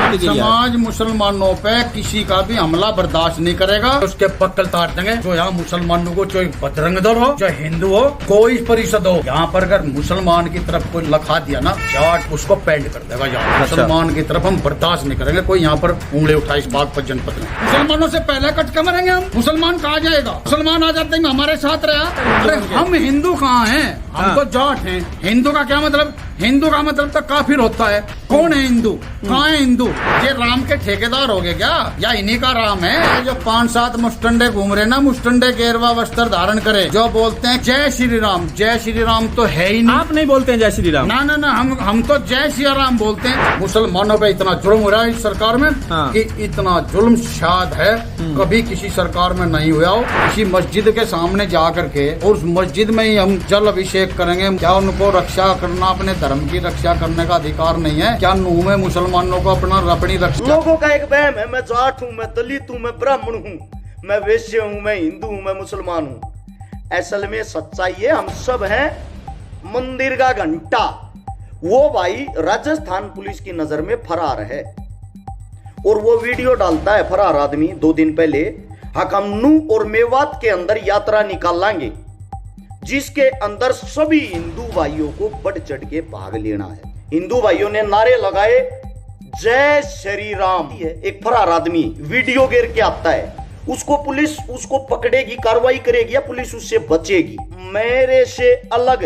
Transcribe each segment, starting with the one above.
प्रतिक्रिया? समाज मुसलमानों पे किसी का भी हमला बर्दाश्त नहीं करेगा, उसके पक्कल तार देंगे। जो यहाँ मुसलमानों को चाहे बजरंग दल हो चाहे हिंदू हो कोई परिषद हो, यहाँ पर अगर मुसलमान की तरफ कोई लखा दिया ना जाट उसको पेंड कर देगा। यहाँ मुसलमान की तरफ हम बर्दाश्त नहीं करेंगे कोई यहाँ पर उंगली उठाए इस बागपत जनपद में। मुसलमानों से पहले कट के मरेंगे हम। मुसलमान कहा जाएगा, मुसलमान आ जाते हैं हमारे साथ रहा। अरे हम हिंदू कहाँ हैं, हम तो जाट हैं। हिंदू का क्या मतलब? हिंदू का मतलब तो काफिर होता है। कौन है हिंदू? कहाँ है हिंदू? ये राम के ठेकेदार हो गए क्या, या इन्हीं का राम है? ये जो 5-7 मुस्टंडे घूम रहे ना, मुस्टंडे गेरवा वस्त्र धारण करे, जो बोलते हैं जय श्री राम। जय श्री राम तो है ही नहीं। आप नहीं बोलते हैं जय श्री राम? ना ना ना, हम तो जय श्री राम बोलते हैं। मुसलमानों पे इतना जुल्म हो रहा है इस सरकार में कि इतना जुल्म शायद है कभी किसी सरकार में नहीं हुआ हो। किसी मस्जिद के सामने जा करके और उस मस्जिद में ही हम जल अभिषेक करेंगे। क्या उनको रक्षा करना, अपने धर्म की रक्षा करने का अधिकार नहीं है क्या? नूह में मुसलमानों को अपनी रक्षा। लोगों का एक वहम है, मैं जाट हूँ, मैं दलित हूँ, मैं ब्राह्मण हूँ, मैं वैश्य हूँ, मैं हिंदू हूँ, मैं मुसलमान हूँ। असल में सच्चाई है हम सब हैं मंदिर का घंटा। वो भाई राजस्थान पुलिस की नजर में फरार है और वो वीडियो डालता है फरार आदमी 2 दिन पहले, हम नूह और मेवात के अंदर यात्रा निकाल लाएंगे जिसके अंदर सभी हिंदू भाइयों को बढ़ चढ़ के भाग लेना है। हिंदू भाइयों ने नारे लगाए जय श्री राम। एक फरार आदमी वीडियो गिर के आता है, उसको पुलिस उसको पकड़ेगी, कार्रवाई करेगी या पुलिस उससे बचेगी? मेरे से अलग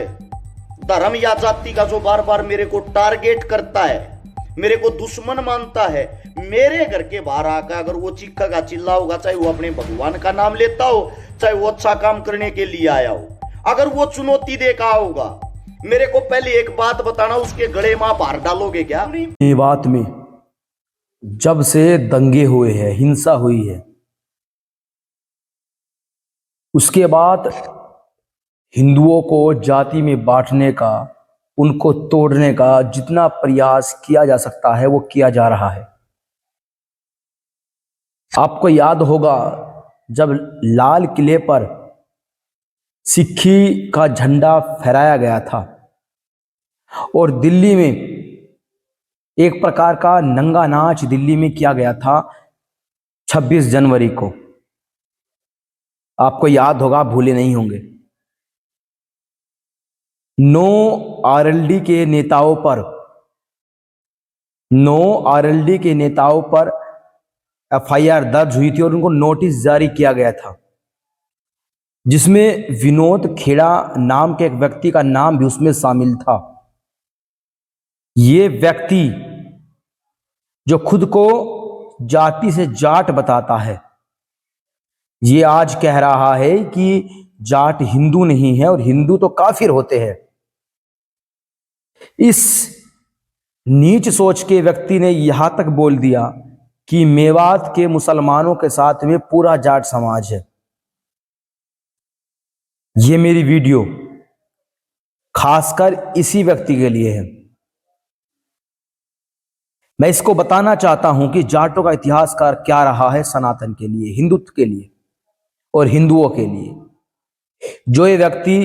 धर्म या जाति का जो बार बार मेरे को टारगेट करता है, मेरे को दुश्मन मानता है, मेरे घर के बाहर आकर अगर वो चीखेगा चिल्लाओगा, चाहे वो अपने भगवान का नाम लेता हो, चाहे वो अच्छा काम करने के लिए आया हो, अगर वो चुनौती दे का होगा, मेरे को पहले एक बात बताना, उसके गले में आप हार डालोगे क्या? ये बात में जब से दंगे हुए हैं, हिंसा हुई है, उसके बाद हिंदुओं को जाति में बांटने का, उनको तोड़ने का जितना प्रयास किया जा सकता है वो किया जा रहा है। आपको याद होगा जब लाल किले पर सिक्खी का झंडा फहराया गया था और दिल्ली में एक प्रकार का नंगा नाच दिल्ली में किया गया था 26 जनवरी को। आपको याद होगा, भूले नहीं होंगे। 9 आरएलडी के नेताओं पर एफआईआर दर्ज हुई थी और उनको नोटिस जारी किया गया था, जिसमें विनोद खेड़ा नाम के एक व्यक्ति का नाम भी उसमें शामिल था। ये व्यक्ति जो खुद को जाति से जाट बताता है, ये आज कह रहा है कि जाट हिंदू नहीं है और हिंदू तो काफिर होते हैं। इस नीच सोच के व्यक्ति ने यहां तक बोल दिया कि मेवात के मुसलमानों के साथ में पूरा जाट समाज है। ये मेरी वीडियो खासकर इसी व्यक्ति के लिए है। मैं इसको बताना चाहता हूं कि जाटों का इतिहासकार क्या रहा है सनातन के लिए, हिंदुत्व के लिए और हिंदुओं के लिए। जो ये व्यक्ति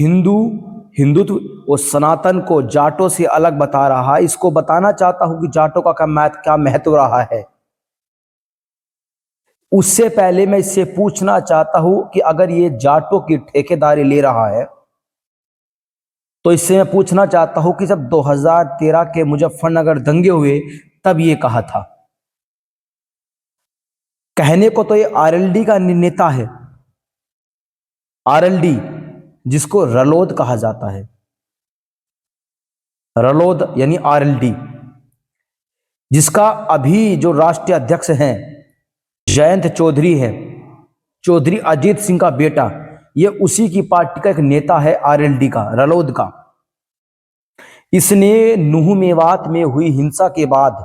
हिंदुत्व और सनातन को जाटों से अलग बता रहा है, इसको बताना चाहता हूं कि जाटों का क्या महत्व रहा है। उससे पहले मैं इससे पूछना चाहता हूं कि अगर ये जाटों की ठेकेदारी ले रहा है तो इससे मैं पूछना चाहता हूं कि जब 2013 के मुजफ्फरनगर दंगे हुए तब ये कहा था। कहने को तो ये आरएलडी का नेता है, आरएलडी जिसको रलोद कहा जाता है, रलोद यानी आरएलडी, जिसका अभी जो राष्ट्रीय अध्यक्ष हैं जयंत चौधरी है, चौधरी अजीत सिंह का बेटा, ये उसी की पार्टी का एक नेता है आरएलडी का, रलोद का। इसने नूह मेवात में हुई हिंसा के बाद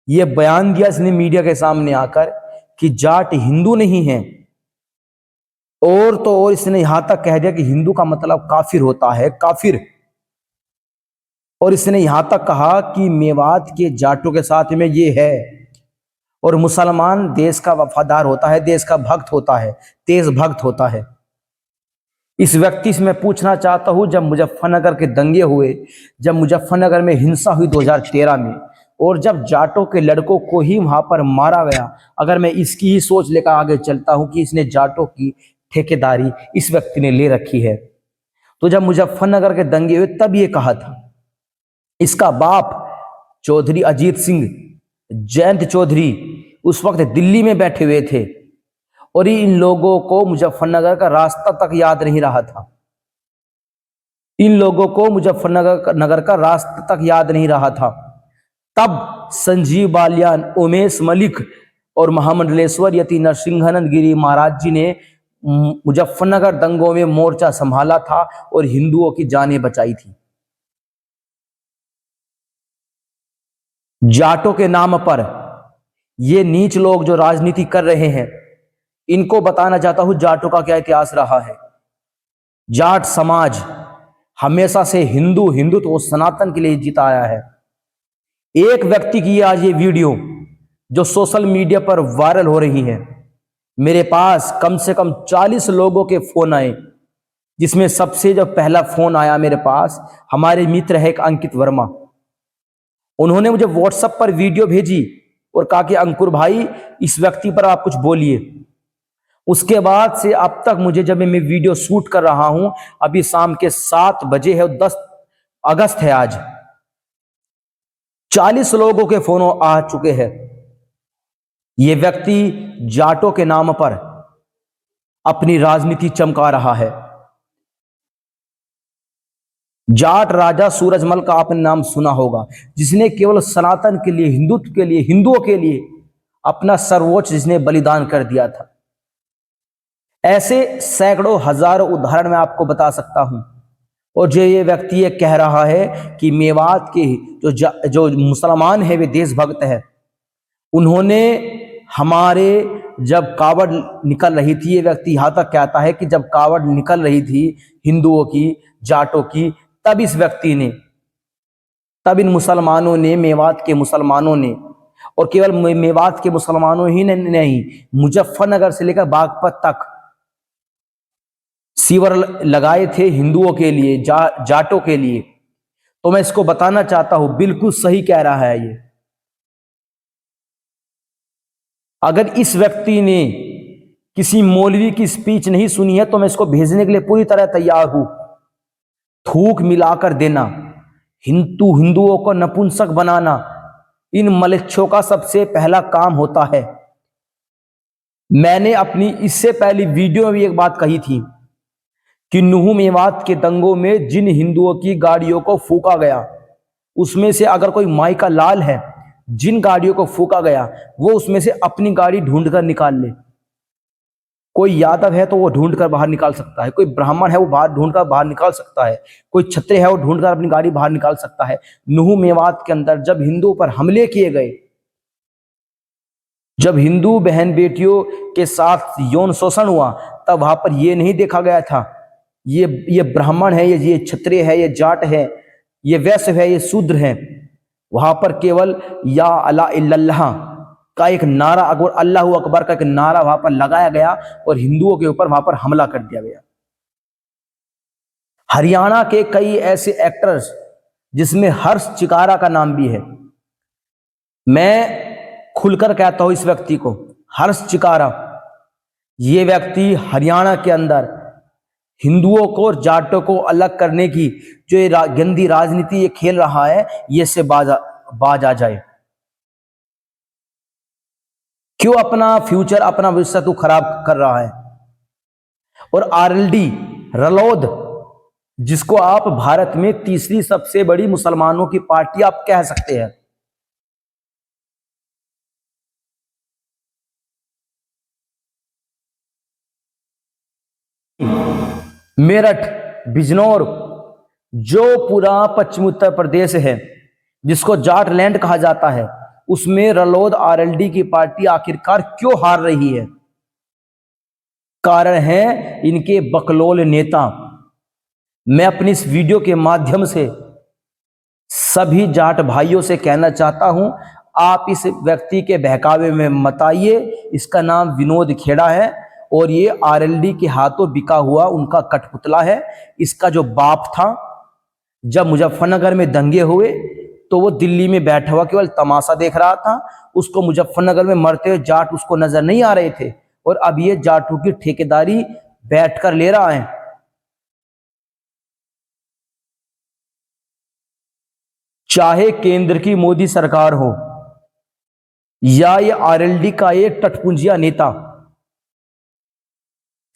ये बयान दिया इसने मीडिया के सामने आकर कि जाट हिंदू नहीं है, और तो और इसने यहां तक कह दिया कि हिंदू का मतलब काफिर होता है, काफिर। और इसने यहां तक कहा कि मेवात के जाटों के साथ में ये है और मुसलमान देश का वफादार होता है, देश का भक्त होता है, देशभक्त होता है। इस व्यक्ति से मैं पूछना चाहता हूं, जब मुजफ्फरनगर के दंगे हुए, जब मुजफ्फरनगर में हिंसा हुई 2013 में, और जब जाटों के लड़कों को ही वहां पर मारा गया, अगर मैं इसकी ही सोच लेकर आगे चलता हूं कि इसने जाटों की ठेकेदारी इस व्यक्ति ने ले रखी है, तो जब मुजफ्फरनगर के दंगे हुए तब ये कहा था। इसका बाप चौधरी अजीत सिंह जयंत चौधरी उस वक्त दिल्ली में बैठे हुए थे और इन लोगों को मुजफ्फरनगर का रास्ता तक याद नहीं रहा था। इन लोगों को मुजफ्फरनगर का रास्ता तक याद नहीं रहा था। तब संजीव बालियान, उमेश मलिक और महामंडलेश्वर यति नरसिंहानंद गिरी महाराज जी ने मुजफ्फरनगर दंगों में मोर्चा संभाला था और हिंदुओं की जानें बचाई थी। जाटों के नाम पर ये नीच लोग जो राजनीति कर रहे हैं, इनको बताना चाहता हूं जाटों का क्या इतिहास रहा है। जाट समाज हमेशा से हिंदुत्व और सनातन के लिए जीता आया है। एक व्यक्ति की आज ये वीडियो जो सोशल मीडिया पर वायरल हो रही है, मेरे पास कम से कम 40 लोगों के फोन आए, जिसमें सबसे जो पहला फोन आया मेरे पास, हमारे मित्र है एक अंकित वर्मा। उन्होंने मुझे व्हाट्सएप पर वीडियो भेजी और कहा कि अंकुर भाई इस व्यक्ति पर आप कुछ बोलिए। उसके बाद से अब तक मुझे, जब मैं वीडियो शूट कर रहा हूं, अभी शाम के 7 बजे है, 10 अगस्त है आज, 40 लोगों के फोन आ चुके हैं। यह व्यक्ति जाटों के नाम पर अपनी राजनीति चमका रहा है। जाट राजा सूरजमल का आपने नाम सुना होगा, जिसने केवल सनातन के लिए, हिंदुत्व के लिए, हिंदुओं के लिए अपना सर्वोच्च जिसने बलिदान कर दिया था। ऐसे सैकड़ों हजारों उदाहरण मैं आपको बता सकता हूं। और जो ये व्यक्ति ये कह रहा है कि मेवात के जो मुसलमान है वे देशभक्त है, उन्होंने हमारे जब कावड़ निकल रही थी, ये व्यक्ति यहां तक कहता है कि जब कावड़ निकल रही थी हिंदुओं की, जाटों की, तब इस व्यक्ति ने, तब इन मुसलमानों ने, मेवात के मुसलमानों ने, और केवल मेवात के मुसलमानों ही नहीं, मुजफ्फरनगर से लेकर बागपत तक शिविर लगाए थे हिंदुओं के लिए, जाटों के लिए। तो मैं इसको बताना चाहता हूं, बिल्कुल सही कह रहा है ये। अगर इस व्यक्ति ने किसी मौलवी की स्पीच नहीं सुनी है तो मैं इसको भेजने के लिए पूरी तरह तैयार हूं। थूक मिलाकर देना, हिंदुओं को नपुंसक बनाना, इन मलेच्छों का सबसे पहला काम होता है। मैंने अपनी इससे पहली वीडियो में भी एक बात कही थी कि नुहू मेवात के दंगों में जिन हिंदुओं की गाड़ियों को फूका गया, उसमें से अगर कोई माई का लाल है, जिन गाड़ियों को फूका गया, वो उसमें से अपनी गाड़ी ढूंढकर निकाल ले। कोई यादव है तो वो ढूंढकर बाहर निकाल सकता है, कोई ब्राह्मण है वो बाहर ढूंढकर बाहर निकाल सकता है, कोई क्षत्रिय है वो ढूंढकर अपनी गाड़ी बाहर निकाल सकता है। नुहू मेवात के अंदर जब हिंदुओं पर हमले किए गए, जब हिंदू बहन बेटियों के साथ यौन शोषण हुआ, तब वहां पर ये नहीं देखा गया था ये ब्राह्मण है, ये क्षत्रिय है, ये जाट है, ये वैश्य है, ये शूद्र है। वहां पर केवल या अला इल्लल्लाह का एक नारा, अकबर अल्लाहू अकबर का एक नारा वहां पर लगाया गया और हिंदुओं के ऊपर वहां पर हमला कर दिया गया। हरियाणा के कई ऐसे एक्टर्स, जिसमें हर्ष चिकारा का नाम भी है, मैं खुलकर कहता हूं इस व्यक्ति को, हर्ष चिकारा, ये व्यक्ति हरियाणा के अंदर हिंदुओं को और जाटों को अलग करने की जो ये गंदी राजनीति ये खेल रहा है, ये से बाज आ जाए। क्यों अपना फ्यूचर, अपना भविष्य तू खराब कर रहा है? और आरएलडी रलोद, जिसको आप भारत में तीसरी सबसे बड़ी मुसलमानों की पार्टी आप कह सकते हैं, मेरठ, बिजनौर, जो पूरा पश्चिमी उत्तर प्रदेश है जिसको जाट लैंड कहा जाता है, उसमें रलोद आरएलडी की पार्टी आखिरकार क्यों हार रही है? कारण है इनके बकलोल नेता। मैं अपनी इस वीडियो के माध्यम से सभी जाट भाइयों से कहना चाहता हूं, आप इस व्यक्ति के बहकावे में मत आइए। इसका नाम विनोद खेड़ा है और ये आरएलडी के हाथों बिका हुआ उनका कठपुतला है। इसका जो बाप था, जब मुजफ्फरनगर में दंगे हुए तो वो दिल्ली में बैठा हुआ केवल तमाशा देख रहा था। उसको मुजफ्फरनगर में मरते हुए जाट उसको नजर नहीं आ रहे थे, और अब ये जाटों की ठेकेदारी बैठकर ले रहा है। चाहे केंद्र की मोदी सरकार हो या ये आरएलडी का एक टटपुंजिया नेता,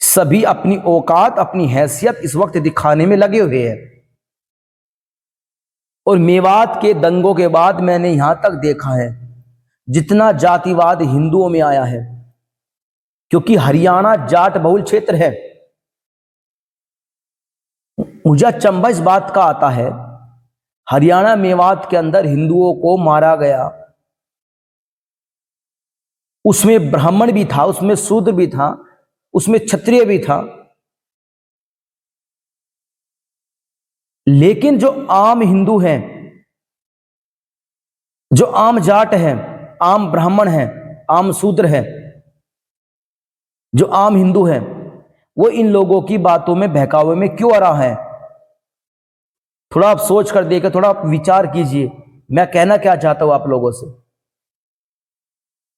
सभी अपनी औकात, अपनी हैसियत इस वक्त दिखाने में लगे हुए हैं। और मेवात के दंगों के बाद मैंने यहां तक देखा है जितना जातिवाद हिंदुओं में आया है, क्योंकि हरियाणा जाट बहुल क्षेत्र है। मुझे अचंभा इस बात का आता है, हरियाणा मेवात के अंदर हिंदुओं को मारा गया, उसमें ब्राह्मण भी था, उसमें शूद्र भी था, उसमें क्षत्रिय भी था, लेकिन जो आम हिंदू हैं, जो आम जाट हैं, आम ब्राह्मण हैं, आम शूद्र हैं, जो आम हिंदू हैं, वो इन लोगों की बातों में बहकावे में क्यों आ रहा है? थोड़ा आप सोच कर देखिए, थोड़ा आप विचार कीजिए मैं कहना क्या चाहता हूं आप लोगों से।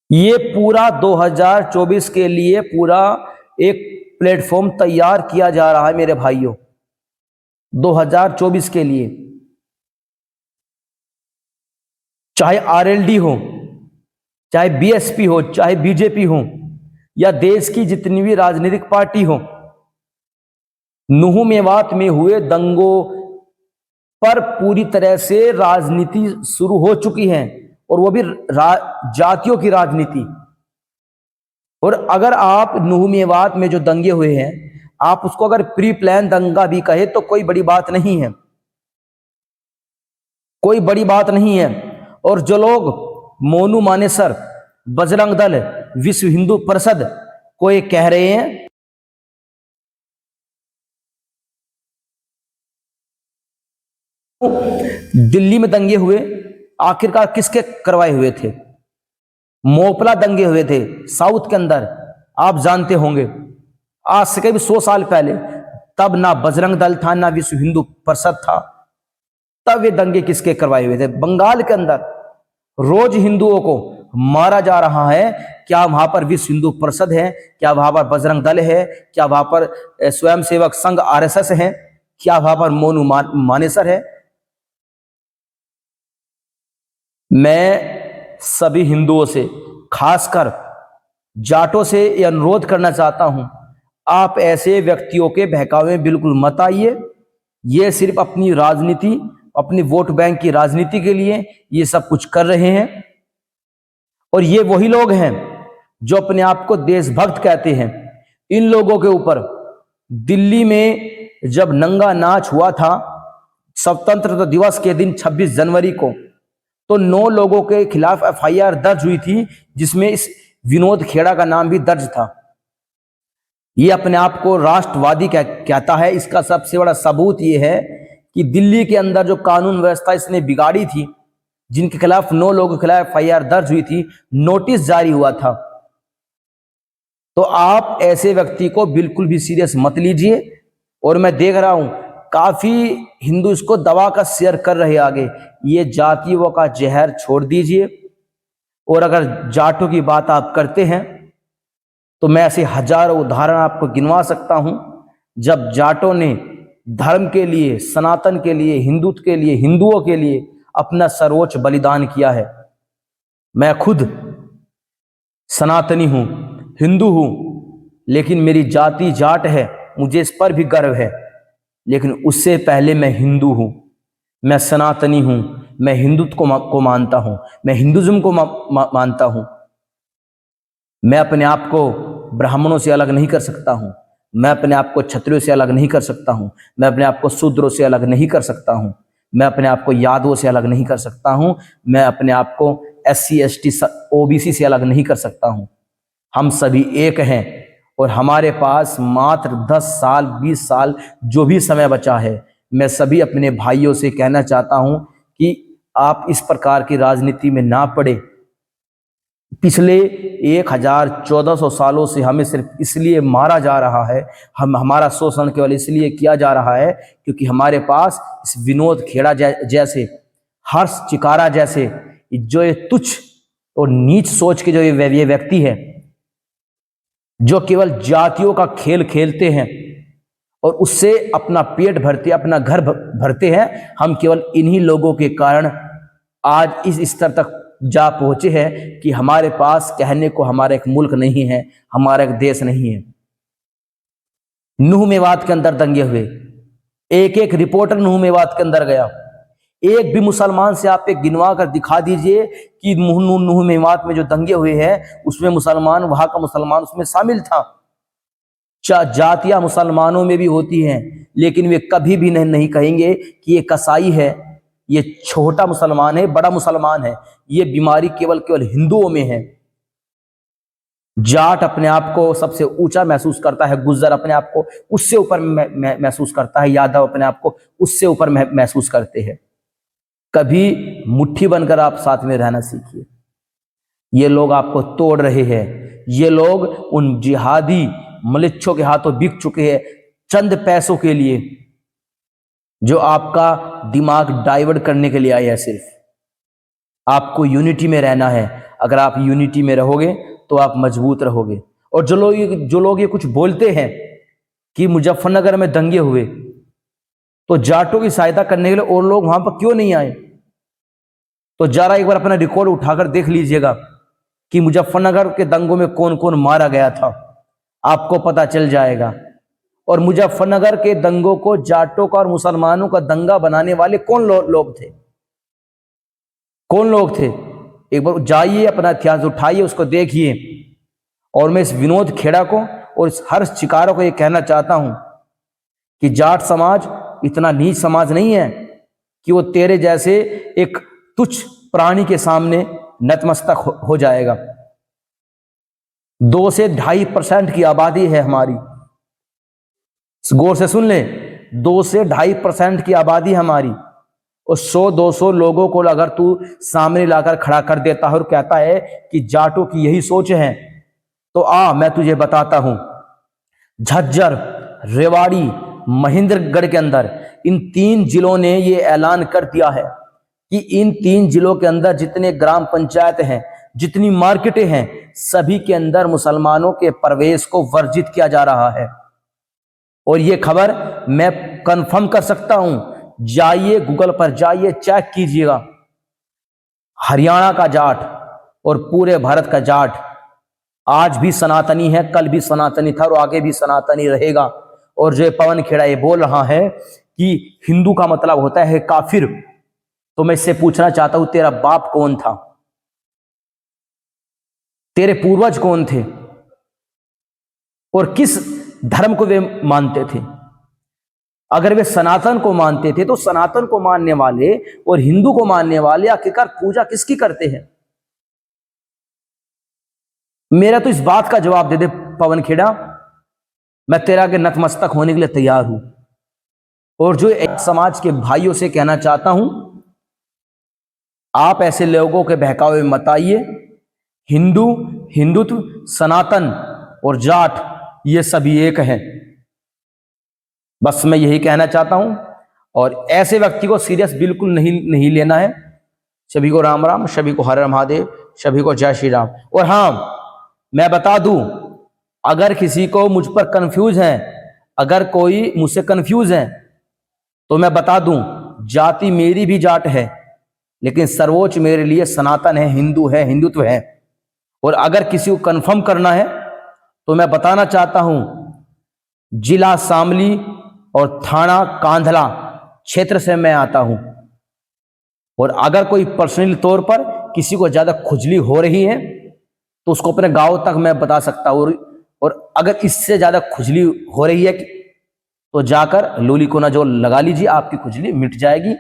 ये पूरा 2024 के लिए पूरा एक प्लेटफॉर्म तैयार किया जा रहा है मेरे भाइयों, 2024 के लिए। चाहे आरएलडी हो, चाहे बीएसपी हो, चाहे बीजेपी हो, या देश की जितनी भी राजनीतिक पार्टी हो, नुहू मेवात में हुए दंगों पर पूरी तरह से राजनीति शुरू हो चुकी है, और वो भी जातियों की राजनीति। और अगर आप नुहू मेवात में जो दंगे हुए हैं, आप उसको अगर प्री प्लान दंगा भी कहे तो कोई बड़ी बात नहीं है, कोई बड़ी बात नहीं है। और जो लोग मोनू मानेसर, बजरंग दल, विश्व हिंदू परिषद को ये कह रहे हैं, दिल्ली में दंगे हुए आखिरकार किसके करवाए हुए थे? मोपला दंगे हुए थे साउथ के अंदर, आप जानते होंगे, आज से करीब 100 साल पहले। तब ना बजरंग दल था, ना विश्व हिंदू परिषद था, तब ये दंगे किसके करवाए हुए थे? बंगाल के अंदर रोज हिंदुओं को मारा जा रहा है। क्या वहां पर विश्व हिंदू परिषद है? क्या वहां पर बजरंग दल है? क्या वहां पर स्वयंसेवक संघ आरएसएस है? क्या वहां पर मोनू मानेसर है? मैं सभी हिंदुओं से, खासकर जाटों से ये अनुरोध करना चाहता हूं, आप ऐसे व्यक्तियों के बहकावे में बिल्कुल मत आइए। ये सिर्फ अपनी राजनीति, अपनी वोट बैंक की राजनीति के लिए ये सब कुछ कर रहे हैं। और ये वही लोग हैं जो अपने आप को देशभक्त कहते हैं। इन लोगों के ऊपर दिल्ली में जब नंगा नाच हुआ था स्वतंत्रता दिवस के दिन 26 जनवरी को, तो 9 लोगों के खिलाफ एफआईआर दर्ज हुई थी, जिसमें इस विनोद खेड़ा का नाम भी दर्ज था। ये अपने आप को राष्ट्रवादी कहता है। इसका सबसे बड़ा सबूत ये है कि दिल्ली के अंदर जो कानून व्यवस्था इसने बिगाड़ी थी, जिनके खिलाफ 9 लोगों के खिलाफ एफआईआर दर्ज हुई थी, नोटिस जारी हुआ था। तो आप ऐसे व्यक्ति को बिल्कुल भी सीरियस मत लीजिए। और मैं देख रहा हूं काफी हिंदू इसको दवा का शेयर कर रहे आगे। ये जातियों का जहर छोड़ दीजिए। और अगर जाटों की बात आप करते हैं तो मैं ऐसे हजारों उदाहरण आपको गिनवा सकता हूं, जब जाटों ने धर्म के लिए, सनातन के लिए, हिंदुत्व के लिए, हिंदुओं के लिए अपना सर्वोच्च बलिदान किया है। मैं खुद सनातनी हूं, हिंदू हूं, लेकिन मेरी जाति जाट है, मुझे इस पर भी गर्व है। लेकिन उससे पहले मैं हिंदू हूं, मैं सनातनी हूं, मैं हिंदुत्व को मानता हूं, मैं हिंदुज्म को मानता हूं। मैं अपने आप को ब्राह्मणों से अलग नहीं कर सकता हूं, मैं अपने आप को क्षत्रियों से अलग नहीं कर सकता हूं, मैं अपने आप को शूद्रों से अलग नहीं कर सकता हूं, मैं अपने आप को यादवों से अलग नहीं कर सकता हूं, मैं अपने आप को SC ST OBC से अलग नहीं कर सकता हूं। हम सभी एक हैं और हमारे पास मात्र 10 साल 20 साल जो भी समय बचा है, मैं सभी अपने भाइयों से कहना चाहता हूं कि आप इस प्रकार की राजनीति में ना पड़े। पिछले 1400 सालों से हमें सिर्फ इसलिए मारा जा रहा है, हमारा शोषण केवल इसलिए किया जा रहा है क्योंकि हमारे पास इस विनोद खेड़ा जैसे हर्ष चिकारा जैसे जो ये तुच्छ और नीच सोच के जो ये व्यक्ति है, जो केवल जातियों का खेल खेलते हैं और उससे अपना पेट भरते, अपना घर भरते हैं, हम केवल इन्हीं लोगों के कारण आज इस स्तर तक जा पहुंचे हैं कि हमारे पास कहने को हमारा एक मुल्क नहीं है, हमारा एक देश नहीं है। नूह मेवात के अंदर दंगे हुए, एक एक रिपोर्टर नूह मेवात के अंदर गया, एक भी मुसलमान से आप एक गिनवा कर दिखा दीजिए कि नूह मेवात में जो दंगे हुए हैं उसमें मुसलमान, वहां का मुसलमान उसमें शामिल था। जातियां मुसलमानों में भी होती हैं, लेकिन वे कभी भी नहीं कहेंगे कि ये कसाई है, ये छोटा मुसलमान है, बड़ा मुसलमान है। ये बीमारी केवल हिंदुओं में है। जाट अपने आप को सबसे ऊंचा महसूस करता है, गुज्जर अपने आप को उससे ऊपर महसूस करता है, यादव अपने आप को उससे ऊपर महसूस करते हैं। कभी मुट्ठी बनकर आप साथ में रहना सीखिए। ये लोग आपको तोड़ रहे हैं, ये लोग उन जिहादी मलिच्छों के हाथों बिक चुके हैं चंद पैसों के लिए, जो आपका दिमाग डाइवर्ट करने के लिए आए हैं। सिर्फ आपको यूनिटी में रहना है। अगर आप यूनिटी में रहोगे तो आप मजबूत रहोगे। और जो लोग ये कुछ बोलते हैं कि मुजफ्फरनगर में दंगे हुए, तो जाटों की सहायता करने के लिए और लोग वहां पर क्यों नहीं आए? तो जरा एक बार अपना रिकॉर्ड उठाकर देख लीजिएगा कि मुजफ्फरनगर के दंगों में कौन कौन मारा गया था, आपको पता चल जाएगा। और मुजफ्फरनगर के दंगों को जाटों का और मुसलमानों का दंगा बनाने वाले कौन लोग थे? कौन लोग थे? एक बार जाइए, अपना इतिहास उठाइए, उसको देखिए। और मैं इस विनोद खेड़ा को और इस हर्ष चिकारा को ये कहना चाहता हूं कि जाट समाज इतना नीच समाज नहीं है कि वो तेरे जैसे एक तुच्छ प्राणी के सामने नतमस्तक हो जाएगा। 2 से 2.5% की आबादी है हमारी, गौर से सुन ले। 2 से 2.5% की आबादी हमारी, और 100-200 लोगों को अगर तू सामने लाकर खड़ा कर देता है और कहता है कि जाटों की यही सोच है, तो मैं तुझे बताता हूं। झज्जर, रेवाड़ी, महेंद्रगढ़ के अंदर इन 3 जिलों ने ये ऐलान कर दिया है कि इन 3 जिलों के अंदर जितने ग्राम पंचायत हैं, जितनी मार्केटें हैं, सभी के अंदर मुसलमानों के प्रवेश को वर्जित किया जा रहा है। और ये खबर मैं कंफर्म कर सकता हूं, जाइए गूगल पर जाइए, चेक कीजिएगा। हरियाणा का जाट और पूरे भारत का जाट आज भी सनातनी है, कल भी सनातनी था और आगे भी सनातनी रहेगा। और जो पवन खेड़ा ये बोल रहा है कि हिंदू का मतलब होता है काफिर, तो मैं इससे पूछना चाहता हूं, तेरा बाप कौन था? तेरे पूर्वज कौन थे? और किस धर्म को वे मानते थे? अगर वे सनातन को मानते थे तो सनातन को मानने वाले और हिंदू को मानने वाले आखिरकार पूजा किसकी करते हैं? मेरा तो इस बात का जवाब दे दे पवन खेड़ा, मैं तेरे आगे नतमस्तक होने के लिए तैयार हूं। और जो एक समाज के भाइयों से कहना चाहता हूं, आप ऐसे लोगों के बहकावे में मत आइए। हिंदुत्व, सनातन और जाट ये सभी एक हैं। बस मैं यही कहना चाहता हूं। और ऐसे व्यक्ति को सीरियस बिल्कुल नहीं लेना है। सभी को राम राम, सभी को हर हर महादेव, सभी को जय श्री राम। और हाँ, मैं बता दूं, अगर किसी को मुझ पर कंफ्यूज है, अगर कोई मुझसे कंफ्यूज है, तो मैं बता दूं, जाति मेरी भी जाट है, लेकिन सर्वोच्च मेरे लिए सनातन है, हिंदू है, हिंदुत्व है। और अगर किसी को कंफर्म करना है तो मैं बताना चाहता हूं, जिला शामली और थाना कांधला क्षेत्र से मैं आता हूं। और अगर कोई पर्सनल तौर पर किसी को ज्यादा खुजली हो रही है तो उसको अपने गांव तक मैं बता सकता हूं। और अगर इससे ज्यादा खुजली हो रही है तो जाकर लोलीकोना जो लगा लीजिए, आपकी खुजली मिट जाएगी।